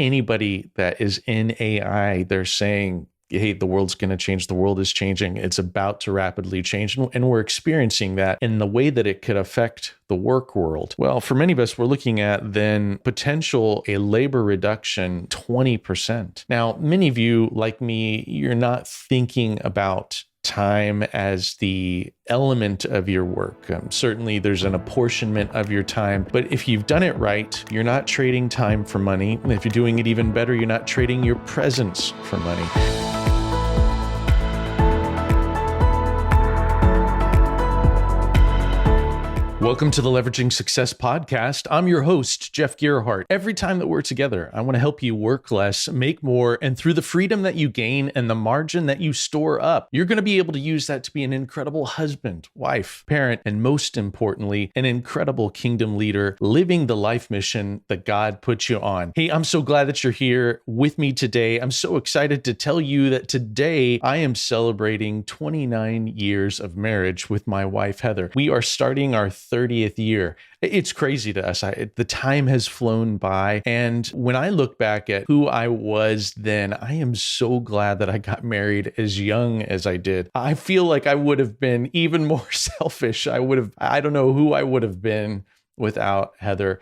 anybody that is in AI, they're saying, hey, the world's going to change. The world is changing. It's about to rapidly change. And we're experiencing that in the way that it could affect the work world. Well, for many of us, we're looking at then potential a labor reduction 20%. Now, many of you, like me, you're not thinking about time as the element of your work. Certainly there's an apportionment of your time, but if you've done it right, you're not trading time for money. And if you're doing it even better, you're not trading your presence for money. Welcome to the Leveraging Success Podcast. I'm your host, Jeff Gerhardt. Every time that we're together, I want to help you work less, make more, and through the freedom that you gain and the margin that you store up, you're going to be able to use that to be an incredible husband, wife, parent, and most importantly, an incredible kingdom leader living the life mission that God put you on. Hey, I'm so glad that you're here with me today. I'm so excited to tell you that today I am celebrating 29 years of marriage with my wife, Heather. We are starting our 30th year. It's crazy to us. The time has flown by. And when I look back at who I was then, I am so glad that I got married as young as I did. I feel like I would have been even more selfish. I don't know who I would have been without Heather.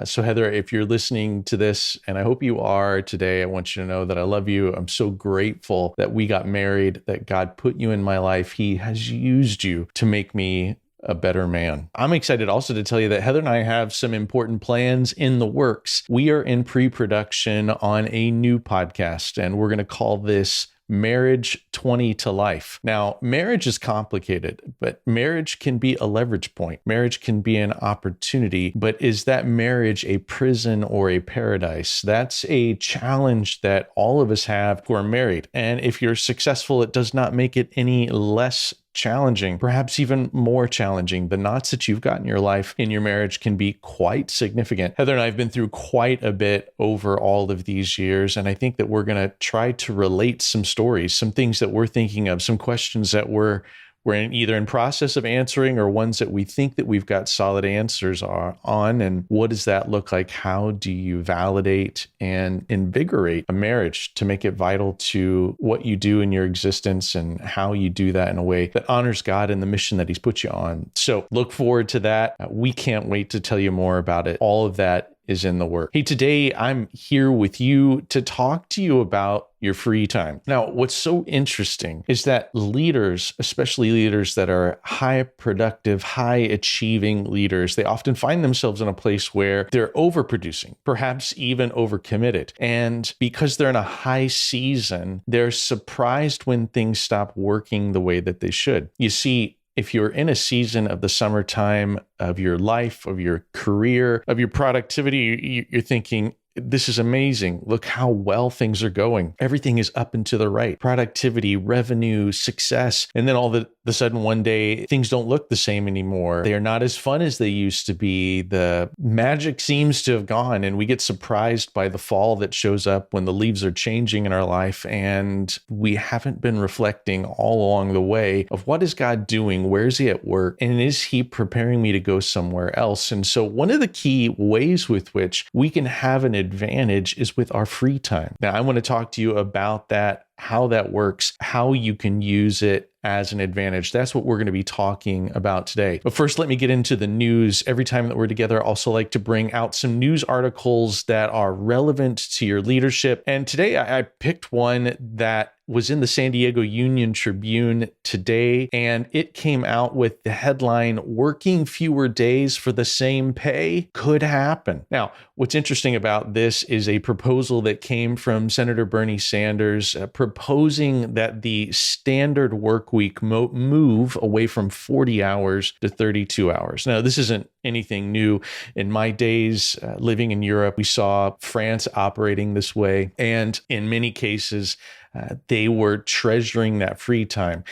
So Heather, if you're listening to this, and I hope you are today, I want you to know that I love you. I'm so grateful that we got married, that God put you in my life. He has used you to make me a better man. I'm excited also to tell you that Heather and I have some important plans in the works. We are in pre-production on a new podcast, and we're going to call this Marriage 20 to Life. Now, marriage is complicated, but marriage can be a leverage point. Marriage can be an opportunity, but is that marriage a prison or a paradise? That's a challenge that all of us have who are married. And if you're successful, it does not make it any less challenging, perhaps even more challenging. The knots that you've got in your life, in your marriage, can be quite significant. Heather and I have been through quite a bit over all of these years, and I think that we're going to try to relate some stories, some things that we're thinking of, some questions that we're either in process of answering or ones that we think that we've got solid answers on. And what does that look like? How do you validate and invigorate a marriage to make it vital to what you do in your existence, and how you do that in a way that honors God and the mission that He's put you on? So look forward to that. We can't wait to tell you more about it. All of that is in the work. Hey, today I'm here with you to talk to you about your free time. Now, what's so interesting is that leaders, especially leaders that are high productive, high achieving leaders, they often find themselves in a place where they're overproducing, perhaps even overcommitted. And because they're in a high season, they're surprised when things stop working the way that they should. You see, if you're in a season of the summertime of your life, of your career, of your productivity, you're thinking, this is amazing. Look how well things are going. Everything is up and to the right. Productivity, revenue, success. And then all of a sudden one day, things don't look the same anymore. They are not as fun as they used to be. The magic seems to have gone, and we get surprised by the fall that shows up when the leaves are changing in our life. And we haven't been reflecting all along the way of what is God doing? Where is He at work? And is He preparing me to go somewhere else? And so one of the key ways with which we can have an advantage is with our free time. Now, I want to talk to you about that, how that works, how you can use it as an advantage. That's what we're going to be talking about today. But first, let me get into the news. Every time that we're together, I also like to bring out some news articles that are relevant to your leadership. And today I picked one that was in the San Diego Union Tribune today, and it came out with the headline, "Working fewer days for the same pay could happen." Now, what's interesting about this is a proposal that came from Senator Bernie Sanders proposing that the standard work week move away from 40 hours to 32 hours. Now, this isn't anything new. In my days living in Europe, we saw France operating this way, and in many cases, they were treasuring that free time.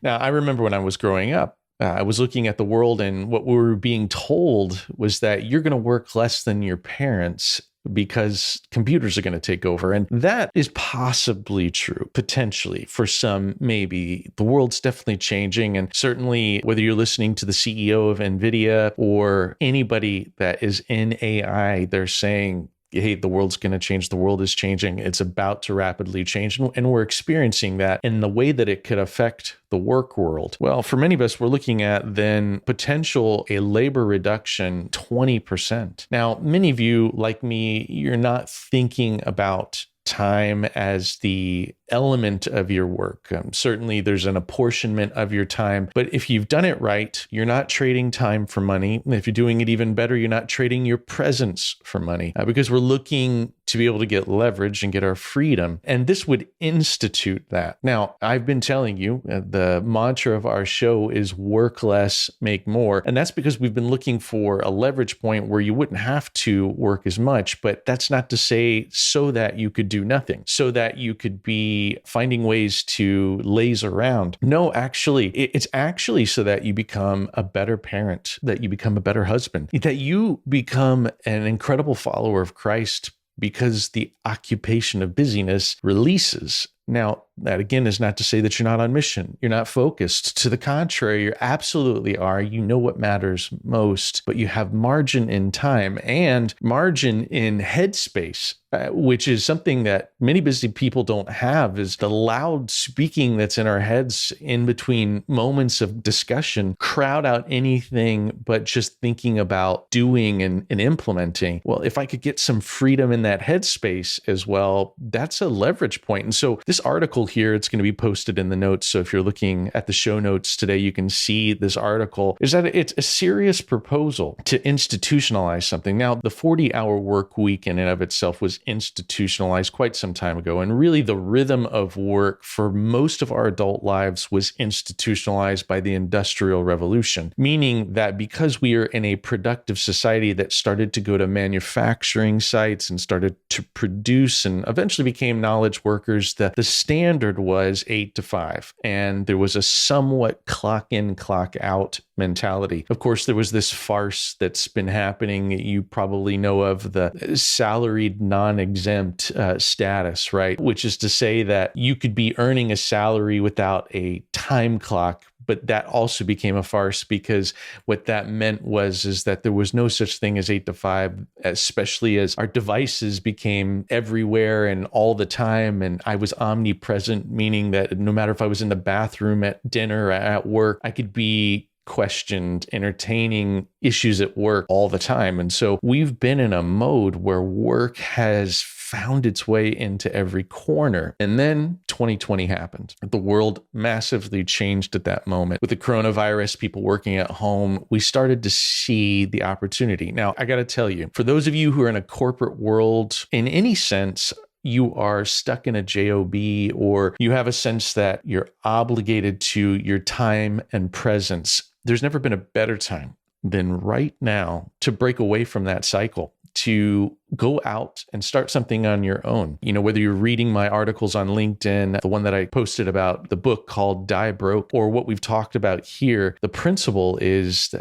Now, I remember when I was growing up, I was looking at the world, and what we were being told was that you're going to work less than your parents because computers are going to take over. And that is possibly true, potentially. For some, maybe. The world's definitely changing. And certainly, whether you're listening to the CEO of NVIDIA or anybody that is in AI, they're saying, hey, the world's going to change. The world is changing. It's about to rapidly change. And we're experiencing that in the way that it could affect the work world. Well, for many of us, we're looking at then potential a labor reduction 20%. Now, many of you, like me, you're not thinking about time as the element of your work. Certainly there's an apportionment of your time, but if you've done it right, you're not trading time for money. If you're doing it even better, you're not trading your presence for money, because we're looking to be able to get leverage and get our freedom. And this would institute that. Now, I've been telling you, the mantra of our show is work less, make more. And that's because we've been looking for a leverage point where you wouldn't have to work as much, but that's not to say so that you could do nothing, so that you could be finding ways to laze around. No, actually, it's actually so that you become a better parent, that you become a better husband, that you become an incredible follower of Christ, because the occupation of busyness releases. Now, that again is not to say that you're not on mission. You're not focused. To the contrary, you absolutely are. You know what matters most, but you have margin in time and margin in headspace, which is something that many busy people don't have, is the loud speaking that's in our heads in between moments of discussion crowd out anything but just thinking about doing and implementing. Well, if I could get some freedom in that headspace as well, that's a leverage point. And so this article here, it's going to be posted in the notes. So if you're looking at the show notes today, you can see this article, is that it's a serious proposal to institutionalize something. Now, the 40-hour work week in and of itself was institutionalized quite some time ago. And really the rhythm of work for most of our adult lives was institutionalized by the Industrial Revolution, meaning that because we are in a productive society that started to go to manufacturing sites and started to produce and eventually became knowledge workers, that the standard was 8 to 5. And there was a somewhat clock in, clock out mentality. Of course, there was this farce that's been happening. You probably know of the salaried non-exempt status, right? Which is to say that you could be earning a salary without a time clock. But that also became a farce, because what that meant is that there was no such thing as 8 to 5, especially as our devices became everywhere and all the time. And I was omnipresent, meaning that no matter if I was in the bathroom, at dinner, or at work, I could be questioned, entertaining issues at work all the time. And so we've been in a mode where work has found its way into every corner. And then 2020 happened. The world massively changed at that moment. With the coronavirus, people working at home, we started to see the opportunity. Now, I got to tell you, for those of you who are in a corporate world, in any sense, you are stuck in a job, or you have a sense that you're obligated to your time and presence, there's never been a better time than right now to break away from that cycle, to go out and start something on your own. You know, whether you're reading my articles on LinkedIn, the one that I posted about the book called Die Broke, or what we've talked about here, the principle is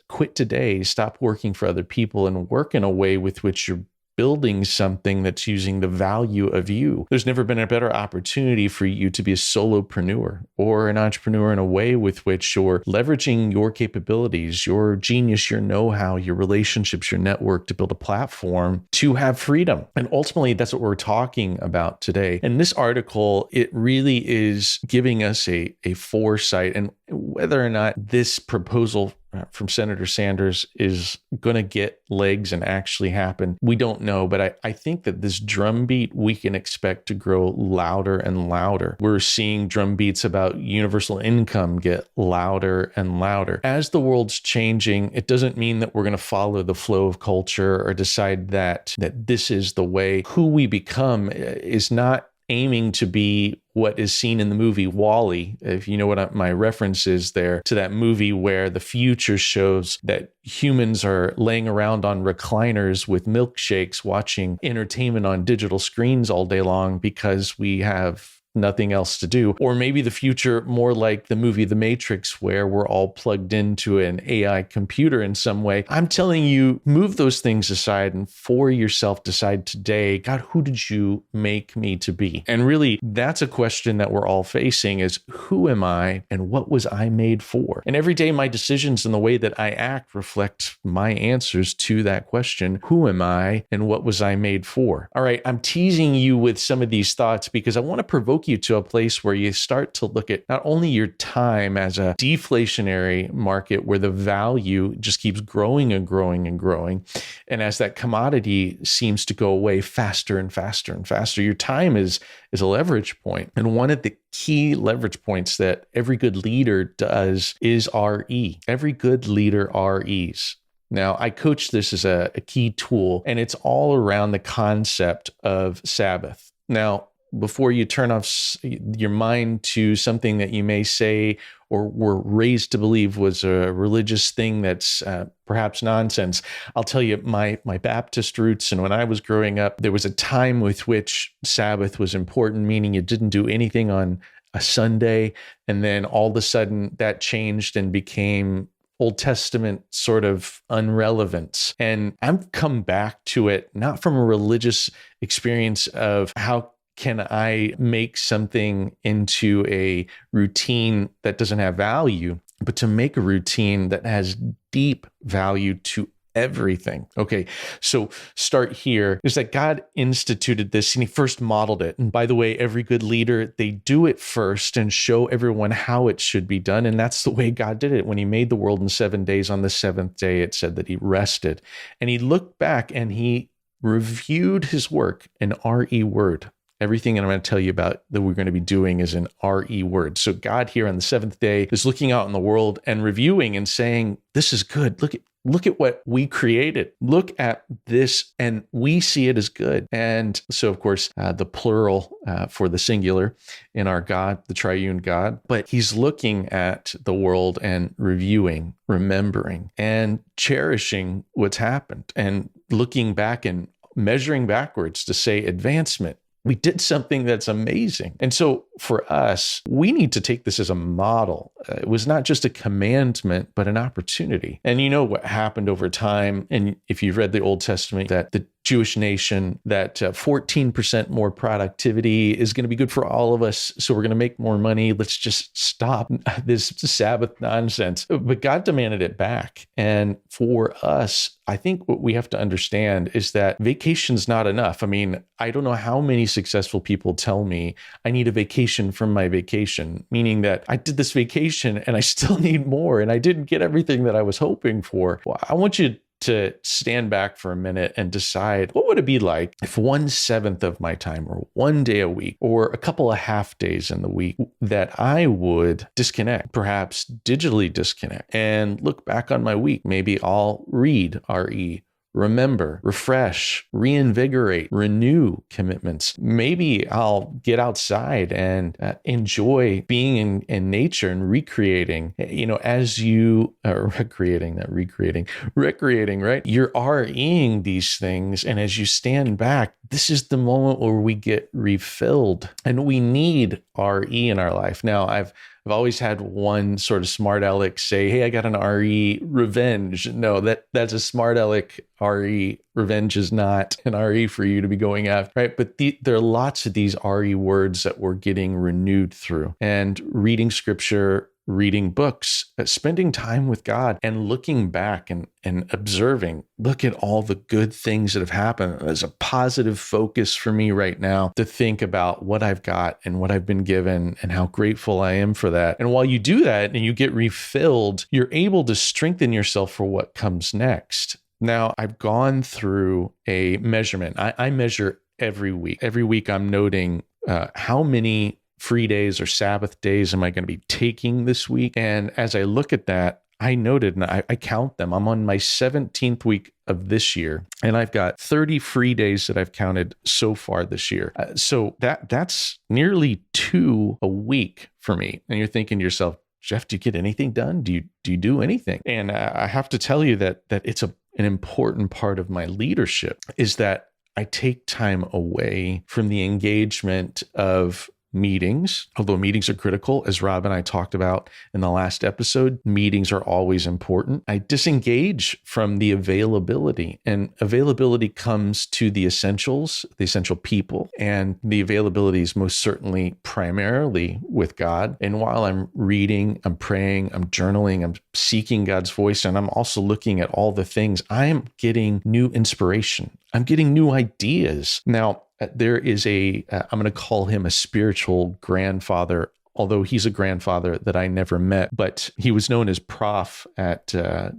quit today, stop working for other people, and work in a way with which you're building something that's using the value of you. There's never been a better opportunity for you to be a solopreneur or an entrepreneur in a way with which you're leveraging your capabilities, your genius, your know-how, your relationships, your network to build a platform to have freedom. And ultimately, that's what we're talking about today. And this article, it really is giving us a foresight, and whether or not this proposal from Senator Sanders is going to get legs and actually happen, we don't know. But I think that this drumbeat, we can expect to grow louder and louder. We're seeing drumbeats about universal income get louder and louder. As the world's changing, it doesn't mean that we're going to follow the flow of culture or decide that this is the way. Who we become is not aiming to be what is seen in the movie WALL-E, if you know what my reference is there, to that movie where the future shows that humans are laying around on recliners with milkshakes watching entertainment on digital screens all day long because we have nothing else to do. Or maybe the future more like the movie The Matrix, where we're all plugged into an AI computer in some way. I'm telling you, move those things aside and for yourself decide today, God, who did you make me to be? And really, that's a question question that we're all facing is, who am I and what was I made for? And every day my decisions and the way that I act reflect my answers to that question. Who am I and what was I made for? All right, I'm teasing you with some of these thoughts because I want to provoke you to a place where you start to look at not only your time as a deflationary market where the value just keeps growing and growing and growing. And as that commodity seems to go away faster and faster and faster, your time is a leverage point. And one of the key leverage points that every good leader does is RE. Every good leader REs. Now, I coach this as a key tool, and it's all around the concept of Sabbath. Now, before you turn off your mind to something that you may say or were raised to believe was a religious thing that's perhaps nonsense, I'll tell you my Baptist roots. And when I was growing up, there was a time with which Sabbath was important, meaning you didn't do anything on a Sunday. And then all of a sudden that changed and became Old Testament sort of irrelevance. And I've come back to it, not from a religious experience of how can I make something into a routine that doesn't have value, but to make a routine that has deep value to everything. Okay, so start here is that God instituted this and he first modeled it. And by the way, every good leader, they do it first and show everyone how it should be done. And that's the way God did it. When he made the world in 7 days, on the seventh day, it said that he rested. And he looked back and he reviewed his work, an RE word. Everything I'm going to tell you about that we're going to be doing is an RE word. So God here on the seventh day is looking out in the world and reviewing and saying, this is good. Look at what we created. Look at this, and we see it as good. And so, of course, the plural for the singular in our God, the triune God. But he's looking at the world and reviewing, remembering, and cherishing what's happened, and looking back and measuring backwards to say advancement. We did something that's amazing. And so for us, we need to take this as a model. It was not just a commandment, but an opportunity. And you know what happened over time. And if you've read the Old Testament, that the Jewish nation, that 14% more productivity is going to be good for all of us. So we're going to make more money. Let's just stop this Sabbath nonsense. But God demanded it back. And for us, I think what we have to understand is that vacation's not enough. I mean, I don't know how many successful people tell me I need a vacation from my vacation, meaning that I did this vacation and I still need more and I didn't get everything that I was hoping for. Well, I want you to stand back for a minute and decide, what would it be like if 1/7 of my time, or 1 day a week, or a couple of half days in the week, that I would disconnect, perhaps digitally disconnect, and look back on my week. Maybe I'll read RE, remember, refresh, reinvigorate, renew commitments. Maybe I'll get outside and enjoy being in nature and recreating, as you recreating, right? You're REing these things. And as you stand back, this is the moment where we get refilled, and we need RE in our life. Now, I've always had one sort of smart aleck say, hey, I got an RE revenge. No, that's a smart aleck RE. Revenge is not an RE for you to be going after, right? But there are lots of these RE words that we're getting renewed through. And reading scripture, reading books, spending time with God, and looking back and observing, look at all the good things that have happened. There's a positive focus for me right now to think about what I've got and what I've been given and how grateful I am for that. And while you do that and you get refilled, you're able to strengthen yourself for what comes next. Now, I've gone through a measurement. I measure every week. Every week I'm noting how many free days or Sabbath days am I going to be taking this week? And as I look at that, I noted, and I count them. I'm on my 17th week of this year, and I've got 30 free days that I've counted so far this year. So that's nearly 2 a week for me. And you're thinking to yourself, Jeff, do you get anything done? Do you do anything? And I have to tell you that it's an important part of my leadership is that I take time away from the engagement of meetings, although meetings are critical, as Rob and I talked about in the last episode. Meetings are always important. I disengage from the availability, and availability comes to the essentials, the essential people, and the availability is most certainly primarily with God. And while I'm reading, I'm praying, I'm journaling, I'm seeking God's voice, and I'm also looking at all the things, I am getting new inspiration. I'm getting new ideas. Now, there is I'm going to call him a spiritual grandfather, although he's a grandfather that I never met, but he was known as Prof at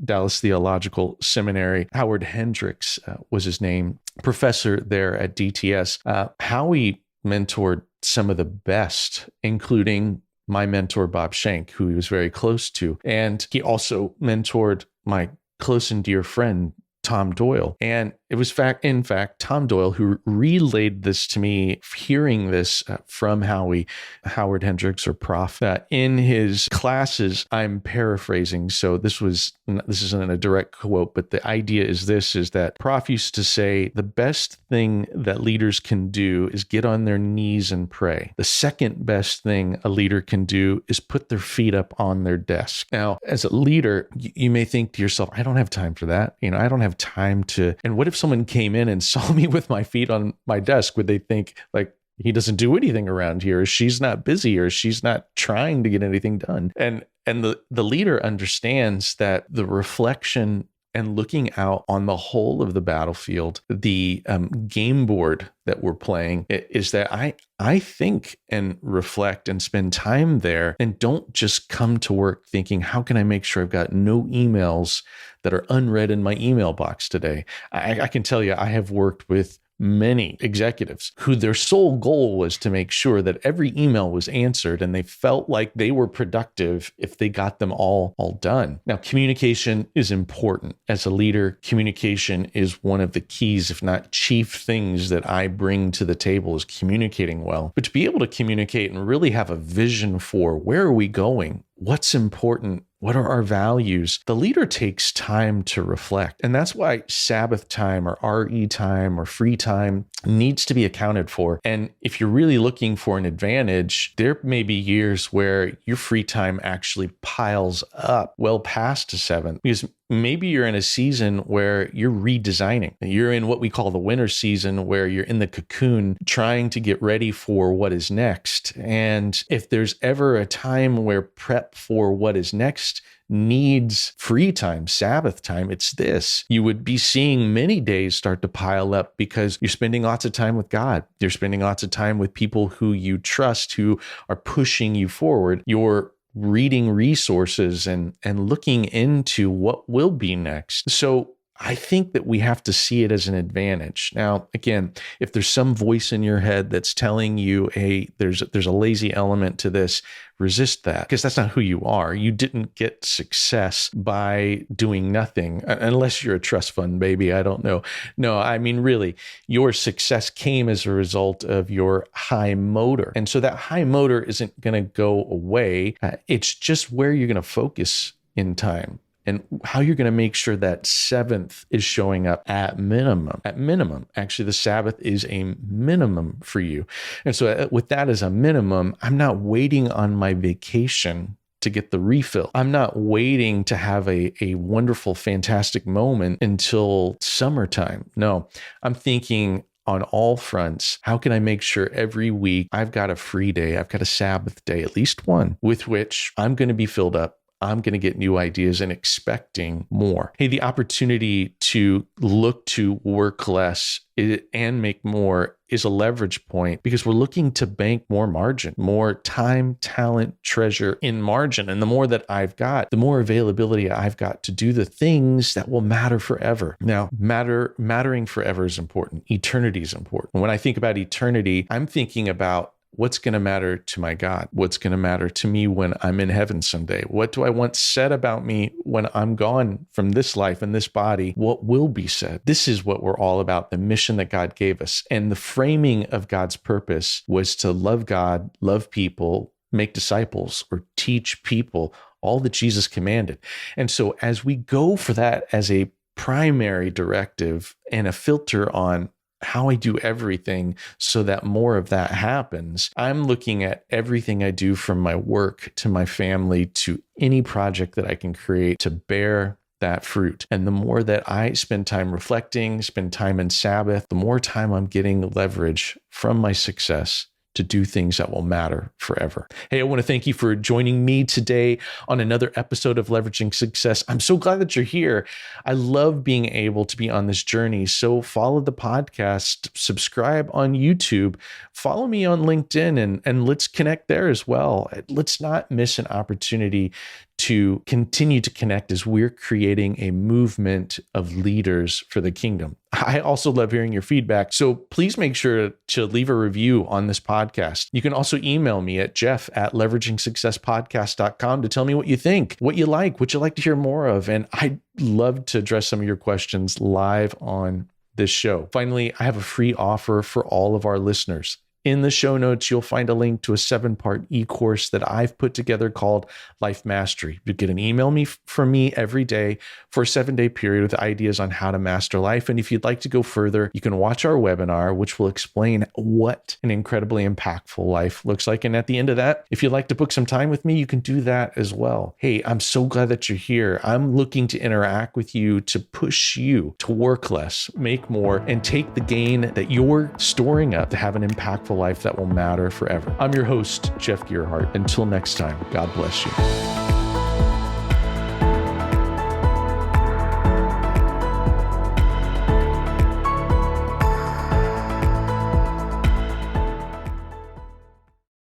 Dallas Theological Seminary. Howard Hendricks was his name, professor there at DTS. Howie mentored some of the best, including my mentor, Bob Shank, who he was very close to. And he also mentored my close and dear friend, Tom Doyle. And it was in fact, Tom Doyle who relayed this to me, hearing this from Howard Hendricks, or Prof. In his classes. I'm paraphrasing, so this isn't a direct quote, but the idea is that Prof used to say, the best thing that leaders can do is get on their knees and pray. The second best thing a leader can do is put their feet up on their desk. Now, as a leader, you may think to yourself, I don't have time for that. I don't have time to, and what if someone came in and saw me with my feet on my desk? Would they think like, he doesn't do anything around here, or she's not busy, or she's not trying to get anything done? And the leader understands that the reflection and looking out on the whole of the battlefield, the game board that we're playing, is that I think and reflect and spend time there, and don't just come to work thinking, how can I make sure I've got no emails that are unread in my email box today? I can tell you, I have worked with many executives who their sole goal was to make sure that every email was answered, and they felt like they were productive if they got them all done. Now, communication is important. As a leader, communication is one of the keys, if not chief things that I bring to the table, is communicating well. But to be able to communicate and really have a vision for where are we going, what's important, what are our values, the leader takes time to reflect. And that's why Sabbath time or RE time or free time needs to be accounted for. And if you're really looking for an advantage, there may be years where your free time actually piles up well past a seventh, because maybe you're in a season where you're redesigning. You're in what we call the winter season, where you're in the cocoon trying to get ready for what is next. And if there's ever a time where prep for what is next needs free time, Sabbath time, it's this. You would be seeing many days start to pile up because you're spending lots of time with God. You're spending lots of time with people who you trust, who are pushing you forward. You're reading resources and looking into what will be next. So I think that we have to see it as an advantage. Now, again, if there's some voice in your head that's telling you, hey, there's a lazy element to this, resist that, because that's not who you are. You didn't get success by doing nothing, unless you're a trust fund baby. I don't know. No, I mean, really, your success came as a result of your high motor. And so that high motor isn't going to go away. It's just where you're going to focus in time, and how you're going to make sure that seventh is showing up at minimum. At minimum, actually, the Sabbath is a minimum for you. And so with that as a minimum, I'm not waiting on my vacation to get the refill. I'm not waiting to have a wonderful, fantastic moment until summertime. No, I'm thinking on all fronts, how can I make sure every week I've got a free day, I've got a Sabbath day, at least one, with which I'm going to be filled up. I'm going to get new ideas and expecting more. Hey, the opportunity to look to work less and make more is a leverage point, because we're looking to bank more margin, more time, talent, treasure in margin. And the more that I've got, the more availability I've got to do the things that will matter forever. Now, mattering forever is important. Eternity is important. When I think about eternity, I'm thinking about what's going to matter to my God? What's going to matter to me when I'm in heaven someday? What do I want said about me when I'm gone from this life and this body? What will be said? This is what we're all about, the mission that God gave us. And the framing of God's purpose was to love God, love people, make disciples, or teach people all that Jesus commanded. And so as we go for that as a primary directive and a filter on how I do everything so that more of that happens. I'm looking at everything I do, from my work to my family to any project that I can create, to bear that fruit. And the more that I spend time reflecting, spend time in Sabbath, the more time I'm getting leverage from my success to do things that will matter forever. Hey, I want to thank you for joining me today on another episode of Leveraging Success. I'm so glad that you're here. I love being able to be on this journey. So follow the podcast, subscribe on YouTube, follow me on LinkedIn, and let's connect there as well. Let's not miss an opportunity to continue to connect as we're creating a movement of leaders for the kingdom. I also love hearing your feedback, so please make sure to leave a review on this podcast. You can also email me at jeff@leveragingsuccesspodcast.com to tell me what you think, what you like to hear more of, and I'd love to address some of your questions live on this show. Finally, I have a free offer for all of our listeners. In the show notes, you'll find a link to a 7-part e-course that I've put together called Life Mastery. You get an email from me every day for a 7-day period with ideas on how to master life. And if you'd like to go further, you can watch our webinar, which will explain what an incredibly impactful life looks like. And at the end of that, if you'd like to book some time with me, you can do that as well. Hey, I'm so glad that you're here. I'm looking to interact with you, to push you to work less, make more, and take the gain that you're storing up to have an impactful life that will matter forever. I'm your host, Jeff Gerhardt. Until next time, God bless you.